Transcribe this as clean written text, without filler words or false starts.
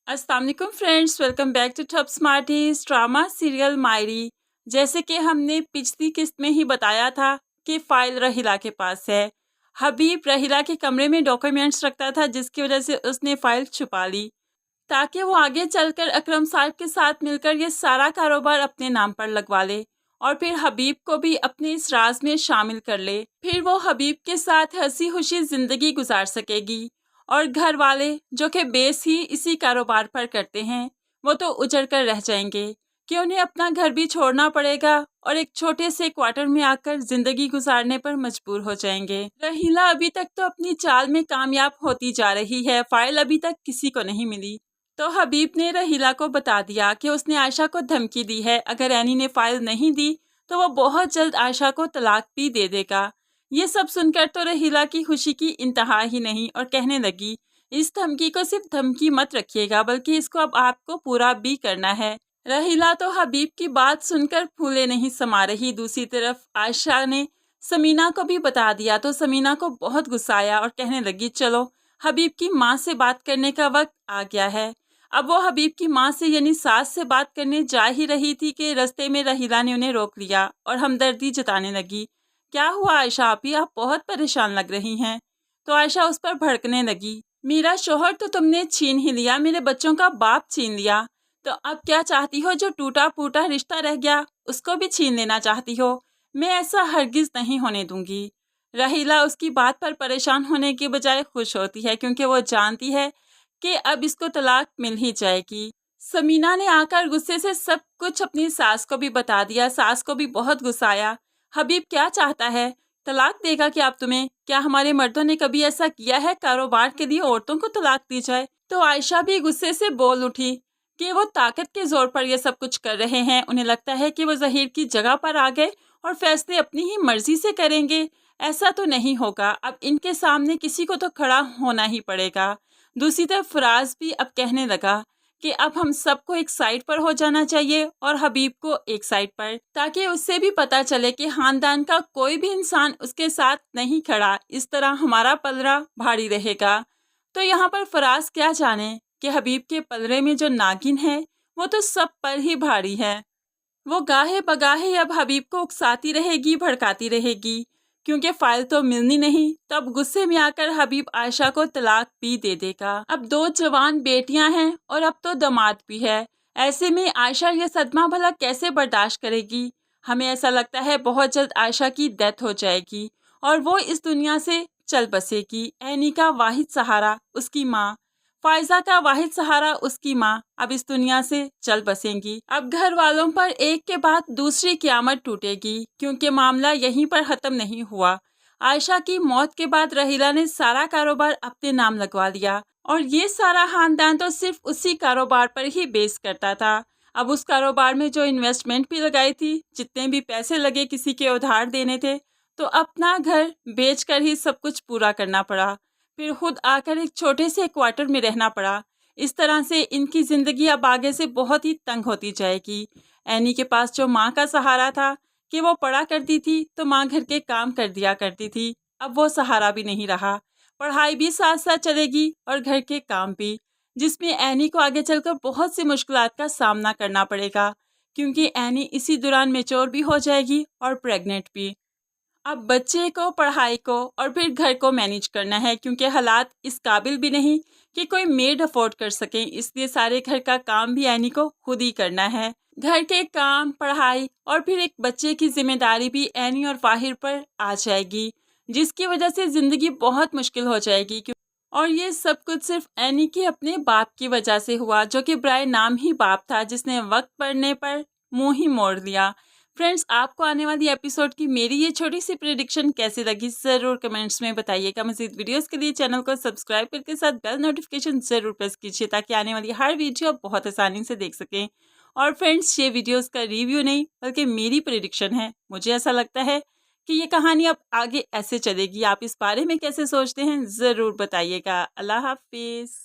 अस्सलाम वालेकुम friends, welcome back to top smarties drama serial मायरी। जैसे कि हमने पिछली किस्त में ही बताया था कि फाइल रहीला के पास है। हबीब रहीला के कमरे में डॉक्यूमेंट्स रखता था, जिसकी वजह से उसने फाइल छुपा ली ताकि वो आगे चलकर अकरम साहब के साथ मिलकर ये सारा कारोबार अपने नाम पर लगवा ले और फिर हबीब को भी अपने इस राज में शामिल कर ले। फिर वो हबीब के साथ हंसी खुशी जिंदगी गुजार सकेगी और घर वाले जो कि बेस ही इसी कारोबार पर करते हैं वो तो उजड़ कर रह जाएंगे कि उन्हें अपना घर भी छोड़ना पड़ेगा और एक छोटे से क्वार्टर में आकर जिंदगी गुजारने पर मजबूर हो जाएंगे। रहीला अभी तक तो अपनी चाल में कामयाब होती जा रही है, फाइल अभी तक किसी को नहीं मिली। तो हबीब ने रहीला को बता दिया कि उसने आयशा को धमकी दी है, अगर एनी ने फाइल नहीं दी तो वो बहुत जल्द आयशा को तलाक भी दे देगा। ये सब सुनकर तो रहीला की खुशी की इंतहा ही नहीं और कहने लगी, इस धमकी को सिर्फ धमकी मत रखिएगा बल्कि इसको अब आपको पूरा भी करना है। रहीला तो हबीब की बात सुनकर फूले नहीं समा रही। दूसरी तरफ आयशा ने समीना को भी बता दिया तो समीना को बहुत गुस्सा आया और कहने लगी, चलो हबीब की माँ से बात करने का वक्त आ गया है। अब वो हबीब की माँ से यानी सास से बात करने जा ही रही थी कि रास्ते में रहीला ने उन्हें रोक लिया और हमदर्दी जताने लगी। क्या हुआ आयशा आपी, आप बहुत परेशान लग रही हैं। तो आयशा उस पर भड़कने लगी, मेरा शोहर तो तुमने छीन ही लिया, मेरे बच्चों का बाप छीन लिया, तो अब क्या चाहती हो, जो टूटा फूटा रिश्ता रह गया उसको भी छीन लेना चाहती हो। मैं ऐसा हरगिज नहीं होने दूंगी। रहीला उसकी बात पर परेशान होने के बजाय खुश होती है क्योंकि वो जानती है कि अब इसको तलाक मिल ही जाएगी। समीना ने आकर गुस्से से सब कुछ अपनी सास को भी बता दिया। सास को भी बहुत गुस्सा आया। हबीब क्या चाहता है, तलाक देगा क्या आप तुम्हें? क्या हमारे मर्दों ने कभी ऐसा किया है, कारोबार के लिए औरतों को तलाक दी जाए? तो आयशा भी गुस्से से बोल उठी कि वो ताकत के जोर पर ये सब कुछ कर रहे हैं। उन्हें लगता है कि वो जहीर की जगह पर आ गए और फैसले अपनी ही मर्जी से करेंगे। ऐसा तो नहीं होगा, अब इनके सामने किसी को तो खड़ा होना ही पड़ेगा। दूसरी तरफ फराज भी अब कहने लगा कि अब हम सबको एक साइड पर हो जाना चाहिए और हबीब को एक साइड पर, ताकि उससे भी पता चले कि खानदान का कोई भी इंसान उसके साथ नहीं खड़ा। इस तरह हमारा पलड़ा भारी रहेगा। तो यहाँ पर फराज क्या जाने कि हबीब के पलड़े में जो नागिन है वो तो सब पर ही भारी है। वो गाहे बगाहे अब हबीब को उकसाती रहेगी, भड़काती रहेगी, क्योंकि फाइल तो मिलनी नहीं। तब गुस्से में आकर हबीब आयशा को तलाक भी दे देगा। अब 2 जवान बेटियां हैं और अब तो दामाद भी है। ऐसे में आयशा ये सदमा भला कैसे बर्दाश्त करेगी? हमें ऐसा लगता है बहुत जल्द आयशा की डेथ हो जाएगी और वो इस दुनिया से चल बसेगी। एनी का वाहिद सहारा उसकी माँ, फायजा का वाहिद सहारा उसकी माँ अब इस दुनिया से चल बसेंगी। अब घर वालों पर एक के बाद दूसरी क़यामत टूटेगी, क्योंकि मामला यहीं पर ख़त्म नहीं हुआ। आयशा की मौत के बाद रहीला ने सारा कारोबार अपने नाम लगवा लिया और ये सारा खानदान तो सिर्फ उसी कारोबार पर ही बेस करता था। अब उस कारोबार में जो इन्वेस्टमेंट भी लगाई थी, जितने भी पैसे लगे किसी के उधार देने थे, तो अपना घर बेचकर ही सब कुछ पूरा करना पड़ा। फिर खुद आकर एक छोटे से क्वार्टर में रहना पड़ा। इस तरह से इनकी ज़िंदगी अब आगे से बहुत ही तंग होती जाएगी। एनी के पास जो माँ का सहारा था कि वो पढ़ा करती थी तो माँ घर के काम कर दिया करती थी, अब वो सहारा भी नहीं रहा। पढ़ाई भी साथ साथ चलेगी और घर के काम भी, जिसमें एनी को आगे चलकर बहुत सी मुश्किलात का सामना करना पड़ेगा, क्योंकि एनी इसी दौरान मैच्योर भी हो जाएगी और प्रेग्नेंट भी। अब बच्चे को, पढ़ाई को और फिर घर को मैनेज करना है, क्योंकि हालात इस काबिल भी नहीं कि कोई मेड अफोर्ड कर सके। इसलिए सारे घर का काम भी एनी को खुद ही करना है। घर के काम, पढ़ाई और फिर एक बच्चे की जिम्मेदारी भी एनी और फाहिर पर आ जाएगी, जिसकी वजह से ज़िंदगी बहुत मुश्किल हो जाएगी। और ये सब कुछ सिर्फ एनी के अपने बाप की वजह से हुआ, जो कि ब्राय नाम ही बाप था, जिसने वक्त पड़ने पर मुंह ही मोड़ लिया। फ्रेंड्स, आपको आने वाली एपिसोड की मेरी ये छोटी सी प्रेडिक्शन कैसी लगी ज़रूर कमेंट्स में बताइएगा। मज़ीद वीडियोस के लिए चैनल को सब्सक्राइब करके साथ बेल नोटिफिकेशन ज़रूर प्रेस कीजिए, ताकि आने वाली हर वीडियो आप बहुत आसानी से देख सकें। और फ्रेंड्स, ये वीडियोस का रिव्यू नहीं बल्कि मेरी प्रेडिक्शन है। मुझे ऐसा लगता है कि ये कहानी अब आगे ऐसे चलेगी। आप इस बारे में कैसे सोचते हैं ज़रूर बताइएगा। अल्लाह हाफिज़।